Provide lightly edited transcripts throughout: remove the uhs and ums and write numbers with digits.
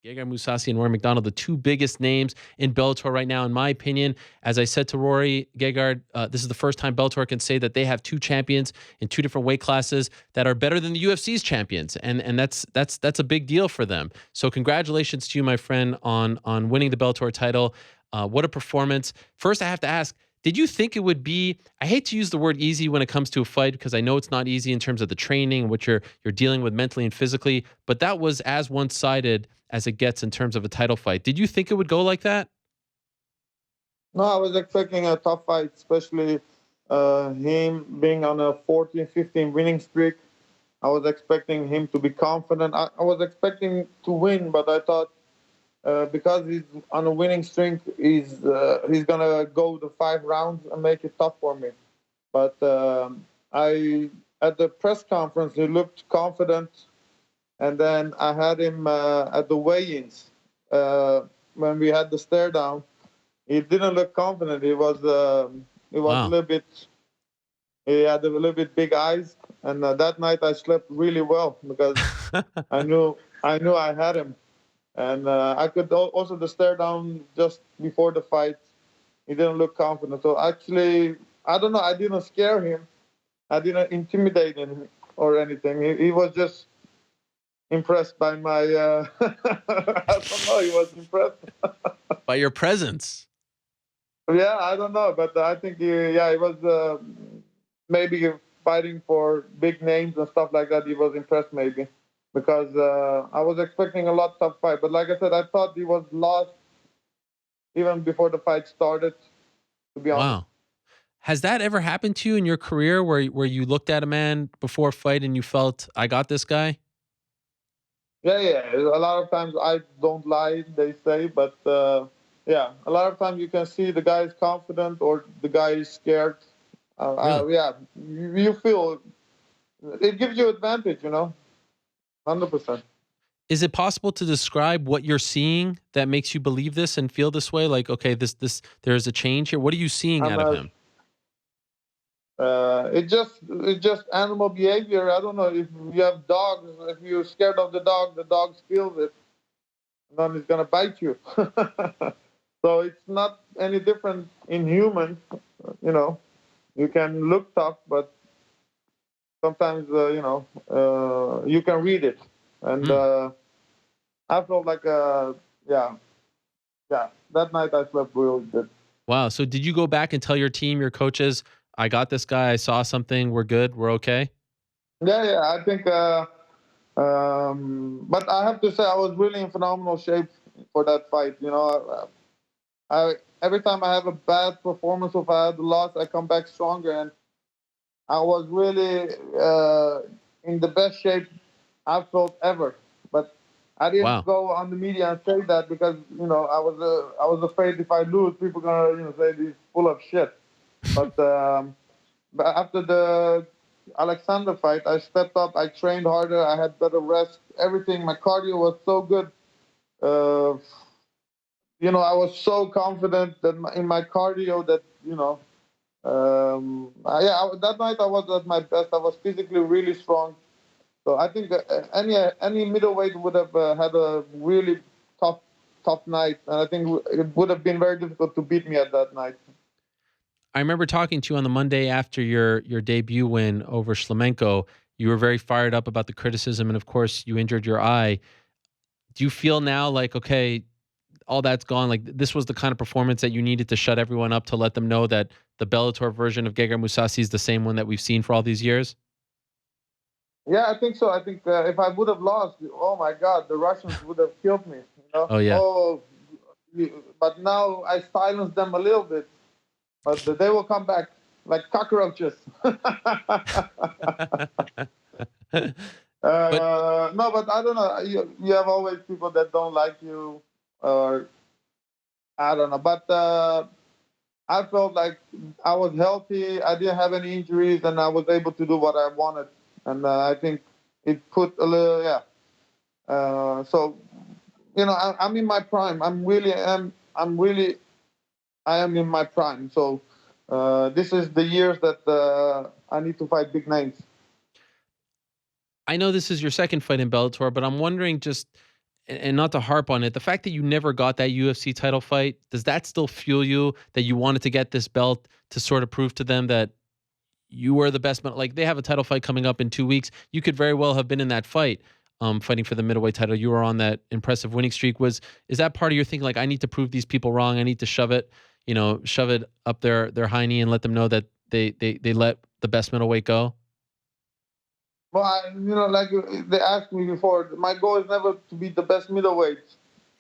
Gegard Mousasi and Rory MacDonald, the two biggest names in Bellator right now, in my opinion. As I said to Rory, Gegard, this is the first time Bellator can say that they have two champions in two different weight classes that are better than the UFC's champions, and that's a big deal for them. So congratulations to you, my friend, on winning the Bellator title. What a performance! First, I have to ask, did you think it would be, I hate to use the word easy when it comes to a fight because I know it's not easy in terms of the training, what you're dealing with mentally and physically, but that was as one-sided as it gets in terms of a title fight. Did you think it would go like that? No, I was expecting a tough fight, especially him being on a 14-15 winning streak. I was expecting him to be confident. I was expecting to win, but I thought because he's on a winning streak, he's gonna go the 5 rounds and make it tough for me. But I at the press conference he looked confident, and then I had him at the weigh-ins when we had the stare down. He didn't look confident. He was Wow. a little bit. He had a little bit big eyes, and that night I slept really well because I knew I had him. And I could also the stare down just before the fight. He didn't look confident. So actually, I don't know. I didn't scare him. I didn't intimidate him or anything. He was just impressed by my. I don't know. He was impressed By your presence. Yeah, I don't know, but I think he was maybe fighting for big names and stuff like that. He was impressed maybe. Because I was expecting a lot tough fight. But like I said, I thought he was lost even before the fight started, to be honest. Wow. Has that ever happened to you in your career where you looked at a man before a fight and you felt, I got this guy? Yeah. A lot of times I don't lie, they say. But yeah, a lot of times you can see the guy is confident or the guy is scared. Really? Yeah, you feel it gives you advantage, 100%. Is it possible to describe what you're seeing that makes you believe this and feel this way? Like, okay, this there's a change here. What are you seeing I'm out of him? it's just animal behavior. I don't know if you have dogs. If you're scared of the dog feels it, and then it's gonna bite you. So it's not any different in human. You know, you can look tough, but sometimes you can read it. And I felt like yeah. That night I slept really good. Wow. So did you go back and tell your team, your coaches, I got this guy, I saw something, we're good, we're okay? Yeah. I think. But I have to say, I was really in phenomenal shape for that fight. I every time I have a bad performance or if I had a loss, I come back stronger, and I was really in the best shape I've felt ever. But I didn't Wow. go on the media and say that because I was afraid if I lose, people gonna say he's full of shit. But but after the Alexander fight, I stepped up. I trained harder. I had better rest. Everything. My cardio was so good. Uh, I was so confident that in my cardio that that night I was at my best. I was physically really strong. So I think any middleweight would have had a really tough night, and I think it would have been very difficult to beat me at that night. I remember talking to you on the Monday after your debut win over Shlemenko. You were very fired up about the criticism, and of course, you injured your eye. Do you feel now like, okay, all that's gone? Like this was the kind of performance that you needed to shut everyone up to let them know that the Bellator version of Gegard Mousasi is the same one that we've seen for all these years? Yeah, I think so. I think if I would have lost, oh my God, the Russians would have killed me. Oh yeah. Oh, but now I silenced them a little bit, but they will come back like cockroaches. But No, but I don't know. You have always people that don't like you, or I don't know. But I felt like I was healthy. I didn't have any injuries, and I was able to do what I wanted. And I think it put a little, yeah. So I'm in my prime. I am in my prime. So this is the years that I need to fight big names. I know this is your second fight in Bellator, but I'm wondering just and not to harp on it, the fact that you never got that UFC title fight, does that still fuel you that you wanted to get this belt to sort of prove to them that you were the best? Like, they have a title fight coming up in 2 weeks. You could very well have been in that fight, fighting for the middleweight title. You were on that impressive winning streak. Is that part of your thinking? Like, I need to prove these people wrong. I need to shove it up their hiney and let them know that they let the best middleweight go. Well, like they asked me before, my goal is never to be the best middleweight.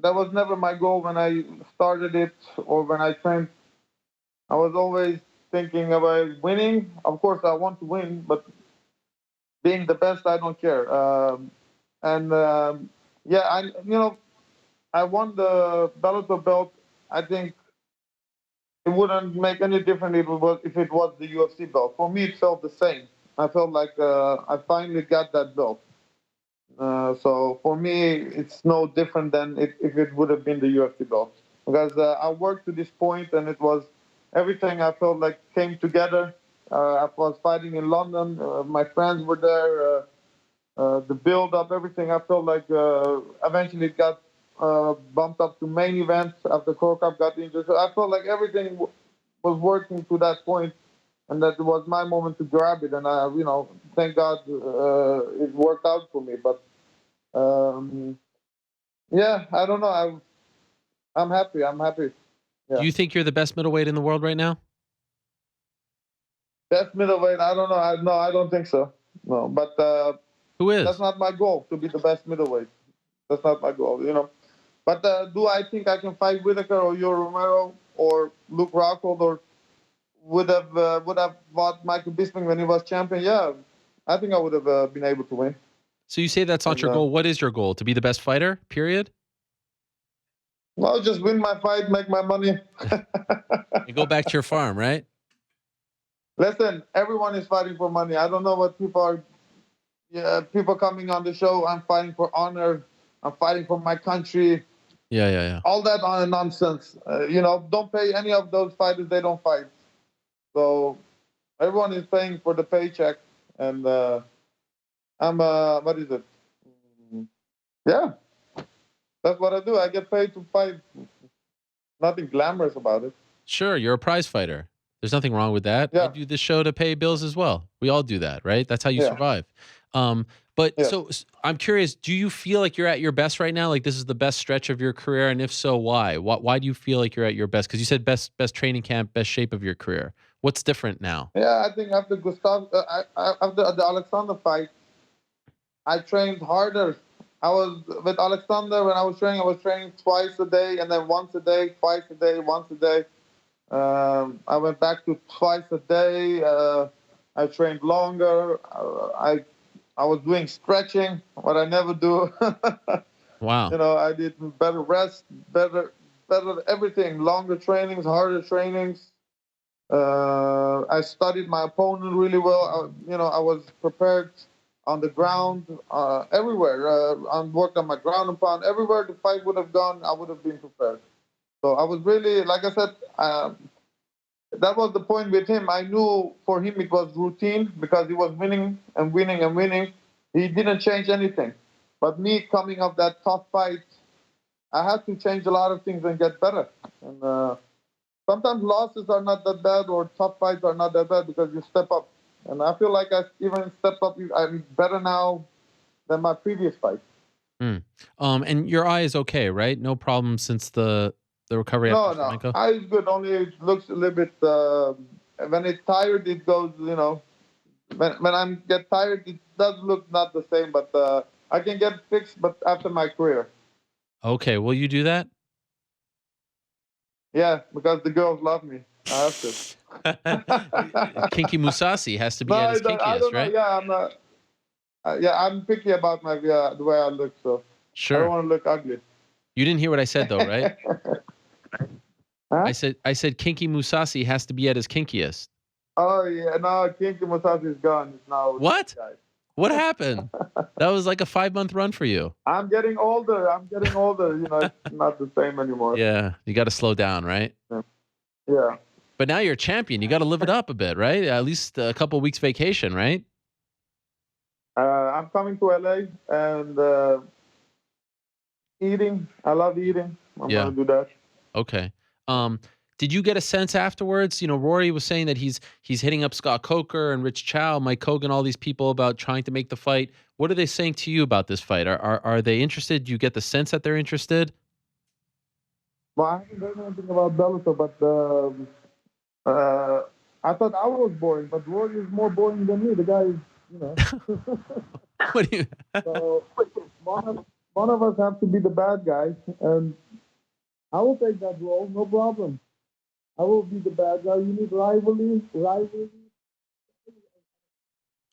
That was never my goal when I started it or when I trained. I was always thinking about winning. Of course, I want to win, but being the best, I don't care. I won the Bellator belt. I think it wouldn't make any difference if it was the UFC belt. For me, it felt the same. I felt like I finally got that belt. So for me, it's no different than if it would have been the UFC belt. Because I worked to this point, and it was everything I felt like came together. I was fighting in London. My friends were there. The build-up, everything. I felt like eventually it got bumped up to main events after Korkap got injured. So I felt like everything was working to that point, and that it was my moment to grab it. And I, thank God it worked out for me. But I don't know. I'm happy. Yeah. Do you think you're the best middleweight in the world right now? Best middleweight? I don't know. No, I don't think so. No, but who is? That's not my goal to be the best middleweight. That's not my goal. But do I think I can fight Whitaker or Yoel Romero or Luke Rockhold or would have fought Michael Bisping when he was champion? Yeah, I think I would have been able to win. So you say that's not your goal. What is your goal? To be the best fighter, period? Well, just win my fight, make my money. And go back to your farm, right? Listen, everyone is fighting for money. I don't know what people are... Yeah, people coming on the show, I'm fighting for honor. I'm fighting for my country. Yeah. All that nonsense. Don't pay any of those fighters. They don't fight. So everyone is paying for the paycheck. And I'm, what is it? Yeah. That's what I do. I get paid to fight. Nothing glamorous about it. Sure, you're a prize fighter. There's nothing wrong with that. Yeah. I do this show to pay bills as well. We all do that, right? That's how you survive. So I'm curious, do you feel like you're at your best right now? Like this is the best stretch of your career? And if so, why? Why do you feel like you're at your best? Because you said best training camp, best shape of your career. What's different now? Yeah, I think after after the Alexander fight, I trained harder. I was with Alexander when I was training twice a day and then once a day, twice a day, once a day. I went back to twice a day. I trained longer. I was doing stretching, what I never do. Wow. I did better rest, better everything. Longer trainings, harder trainings. I studied my opponent really well. I was prepared on the ground, everywhere. I worked on my ground and pound. Everywhere the fight would have gone, I would have been prepared. So I was really, like I said, that was the point with him. I knew for him it was routine because he was winning and winning and winning. He didn't change anything. But me coming off that tough fight, I had to change a lot of things and get better. And sometimes losses are not that bad or tough fights are not that bad because you step up. And I feel like I even stepped up. I'm better now than my previous fight. And your eye is okay, right? No problem since the recovery after Flamenco? Eye is good. Only it looks a little bit... when it's tired, it goes, When I get tired, it does look not the same, but I can get fixed, but after my career. Okay, will you do that? Yeah, because the girls love me. I have to. Kinky Mousasi has to be at his kinkiest, I don't know. right? Yeah, I'm not... I'm picky about the way I look, so sure. I don't want to look ugly. You didn't hear what I said, though, right? Huh? I said Kinky Mousasi has to be at his kinkiest. Oh yeah, no, Kinky Mousasi is gone. It's now what? What happened? That was like a 5-month run for you. I'm getting older. It's not the same anymore. Yeah, you got to slow down, right? Yeah. But now you're a champion. You got to live it up a bit, right? At least a couple of weeks vacation, right? I'm coming to LA, and Eating. I love eating. I'm Yeah. gonna do that. Okay. Did you get a sense afterwards? You know, Rory was saying that he's hitting up Scott Coker and Rich Chow, Mike Hogan, all these people about trying to make the fight. What are they saying to you about this fight? Are they interested? Do you get the sense that they're interested? Well, I haven't heard anything about Bellator, but I thought I was boring, but Rory is more boring than me. The guy is, you know. What do you? So one of us have to be the bad guy, and I will take that role, no problem. I will be the bad guy. You need rivalry.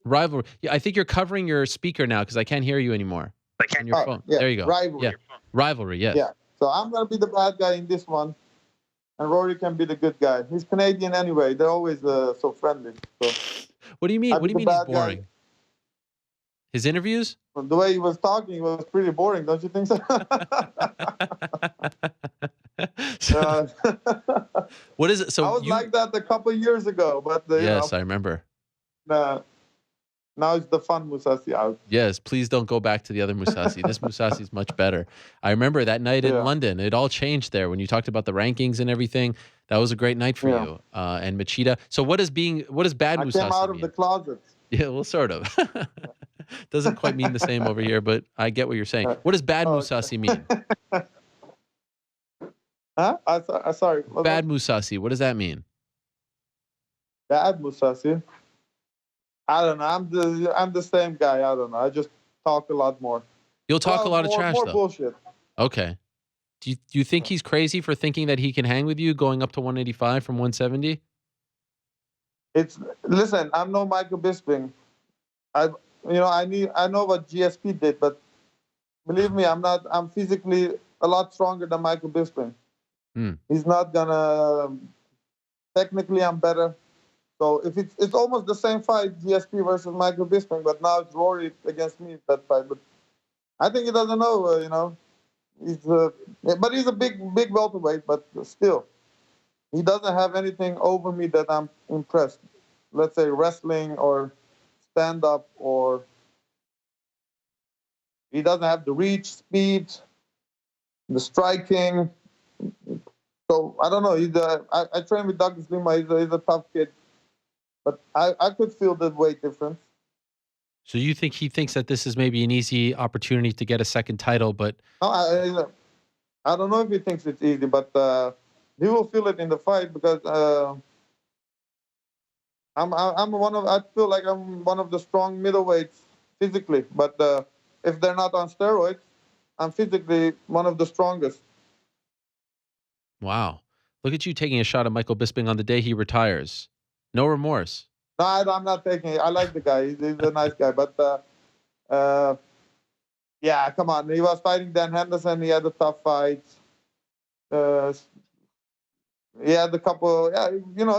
Rivalry. Yeah, I think you're covering your speaker now because I can't hear you anymore on your phone. Yeah, There you go. rivalry. Yeah, rivalry. Yes. Yeah. So I'm gonna be the bad guy in this one, and Rory can be the good guy. He's Canadian anyway. They're always so friendly. So What do you mean? I'll What be do you the mean he's bad guy. boring? His interviews? The way he was talking was pretty boring, don't you think so? So, what is it? So I was you? like that a couple of years ago, but Yes, I remember. Now it's the fun Mousasi out. Yes, please don't go back to the other Mousasi. This Mousasi is much better. I remember that night in London. It all changed there when you talked about the rankings and everything. That was a great night for you and Machida. So what does bad Mousasi I came out of mean? the closet. Yeah, well, sort of. Doesn't quite mean the same over here, but I get what you're saying. What does bad Mousasi mean? Huh? Sorry. Bad Mousasi. What does that mean? Bad Mousasi. I don't know. I'm the same guy. I don't know. I just talk a lot more. You'll talk a lot of trash, more though. Bullshit. Okay. Do you think he's crazy for thinking that he can hang with you going up to 185 from 170? Listen. I'm no Michael Bisping. I know what GSP did, but believe me, I'm not. I'm physically a lot stronger than Michael Bisping. He's not gonna. Technically, I'm better. So if it's almost the same fight, GSP versus Michael Bisping, but now it's Rory against me that fight. But I think he doesn't know. But he's a big welterweight. But still, he doesn't have anything over me that I'm impressed. Let's say wrestling or stand up, or he doesn't have the reach, speed, the striking. So I don't know. I train with Douglas Lima. He's a tough kid. But I could feel the weight difference. So you think he thinks that this is maybe an easy opportunity to get a second title, but No, I don't know if he thinks it's easy, but he will feel it in the fight because I feel like I'm one of the strong middleweights physically, but if they're not on steroids, I'm physically one of the strongest. wow. Look at you taking a shot at Michael Bisping on the day he retires. No remorse. No, I'm not taking it. I like the guy. He's a nice guy. But, yeah, come on. He was fighting Dan Henderson. He had a tough fight. He had a couple. Yeah,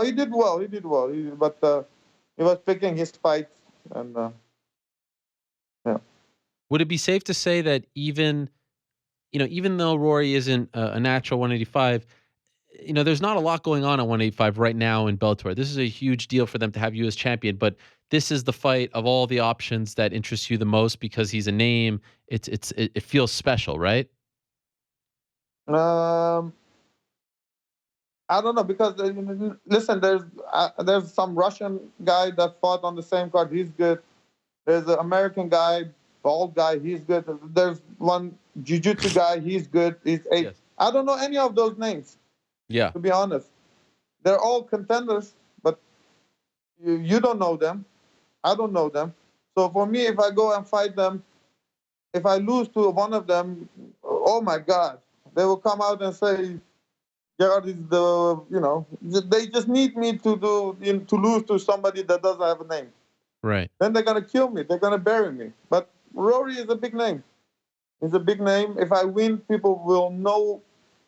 he did well. But he was picking his fights. And, yeah. Would it be safe to say that even though Rory isn't a natural 185, there's not a lot going on at 185 right now in Bellator. This is a huge deal for them to have you as champion, but this is the fight of all the options that interests you the most because he's a name. It feels special, right? I don't know because listen, there's some Russian guy that fought on the same card. He's good. There's an American guy, bald guy. He's good. There's one jiu-jitsu guy. He's good. He's 8. Yes. I don't know any of those names. Yeah. To be honest, they're all contenders, but you don't know them. I don't know them. So for me, if I go and fight them, if I lose to one of them, oh my God, they will come out and say, Gerard is they just need me to lose to somebody that doesn't have a name. Right. Then they're gonna kill me. They're gonna bury me. But Rory is a big name. He's a big name. If I win, people will know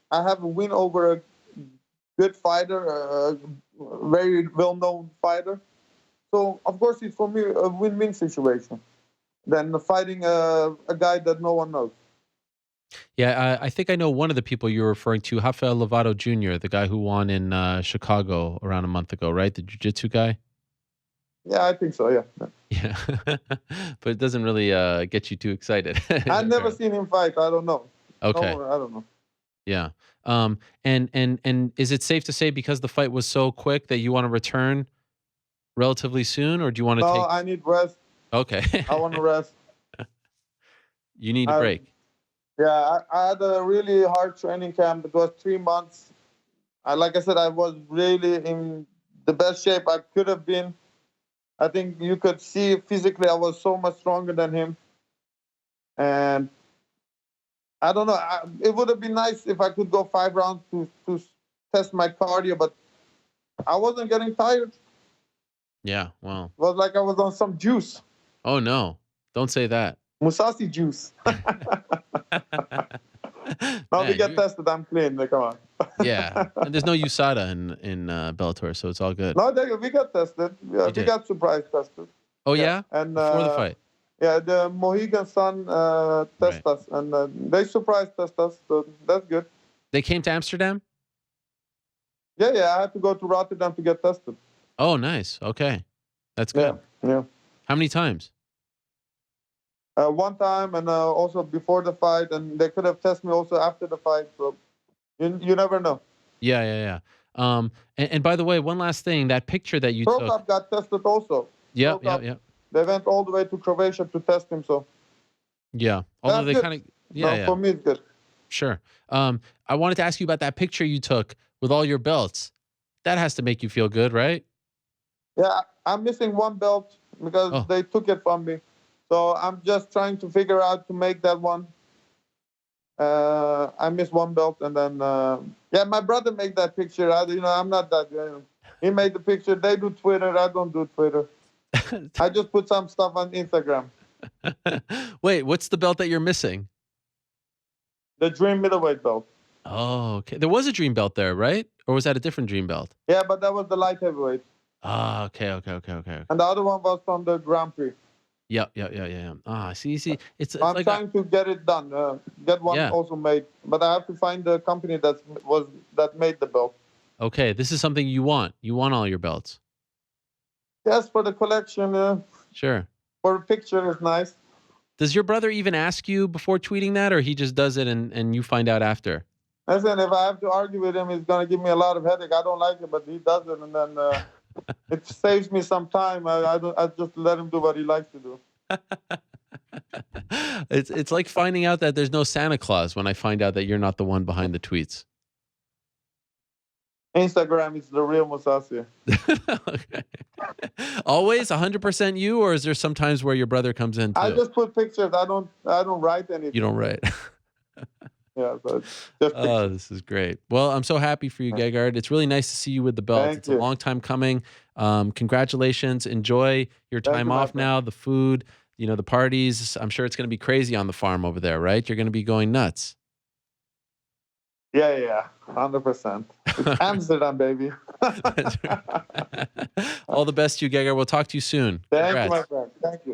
I have a win over a good fighter, a very well-known fighter. So, of course, it's for me a win-win situation than fighting a guy that no one knows. Yeah, I think I know one of the people you're referring to, Rafael Lovato Jr., the guy who won in Chicago around a month ago, right? The jiu-jitsu guy? Yeah, I think so, yeah. Yeah, but it doesn't really get you too excited. I've never seen him fight. I don't know. Okay. No, I don't know. Yeah. And is it safe to say because the fight was so quick that you want to return relatively soon, or do you want to No, take? I need rest. Okay. I want to rest. You need a I, break. yeah, I had a really hard training camp. It was 3 months. Like I said, I was really in the best shape I could have been. I think you could see physically I was so much stronger than him. And I don't know. It would have been nice if I could go 5 rounds to test my cardio, but I wasn't getting tired. Yeah. Well. It was like I was on some juice, Oh no! Don't say that. Mousasi juice. Now we Man, get tested. I'm clean. Like, come on. yeah. And there's no USADA in Bellator, so it's all good. No, we got tested. Yeah, we did. got surprise tested. Oh yeah. And Before the fight. yeah, the Mohegan Sun test us, and they surprise test us, so that's good. They came to Amsterdam. Yeah, I had to go to Rotterdam to get tested. Oh, nice. Okay, that's good. Yeah. How many times? One time, and also before the fight, and they could have tested me also after the fight. So you never know. Yeah. And by the way, one last thing, that picture that you Pro took. Cup got tested also. Yep. They went all the way to Croatia to test him. So yeah, although they kind of For me, it's good. Sure. I wanted to ask you about that picture you took with all your belts. That has to make you feel good, right? Yeah, I'm missing one belt because they took it from me. So I'm just trying to figure out to make that one. I missed one belt, and then my brother made that picture. I'm not that good. He made the picture. They do Twitter. I don't do Twitter. I just put some stuff on Instagram. Wait, what's the belt that you're missing? The Dream middleweight belt. Oh, okay. There was a dream belt there, right? Or was that a different dream belt? Yeah, but that was the light heavyweight. Ah, okay. And the other one was from the Grand Prix. Yeah. Ah, see, it's I'm like trying to get it done. Get one also made, but I have to find the company that made the belt. Okay, this is something you want. You want all your belts. Yes, for the collection. Sure. For a picture is nice. Does your brother even ask you before tweeting that, or he just does it and you find out after? Listen, if I have to argue with him, he's gonna give me a lot of headache. I don't like it, but he does it, and then it saves me some time. I just let him do what he likes to do. It's like finding out that there's no Santa Claus when I find out that you're not the one behind the tweets. Instagram is the real Mousasi. Okay. Always 100% you, or is there some times where your brother comes in too? I just put pictures. I don't write anything. You don't write. Yeah, but just pictures. This is great. Well, I'm so happy for you, Gegard. It's really nice to see you with the belt. It's a long time coming. Congratulations. Enjoy your time off now, the food, the parties. I'm sure it's going to be crazy on the farm over there, right? You're going to be going nuts. Yeah, 100%. It's Amsterdam, baby. All the best to you, Gegard. We'll talk to you soon. Thank you, my friend. Thank you.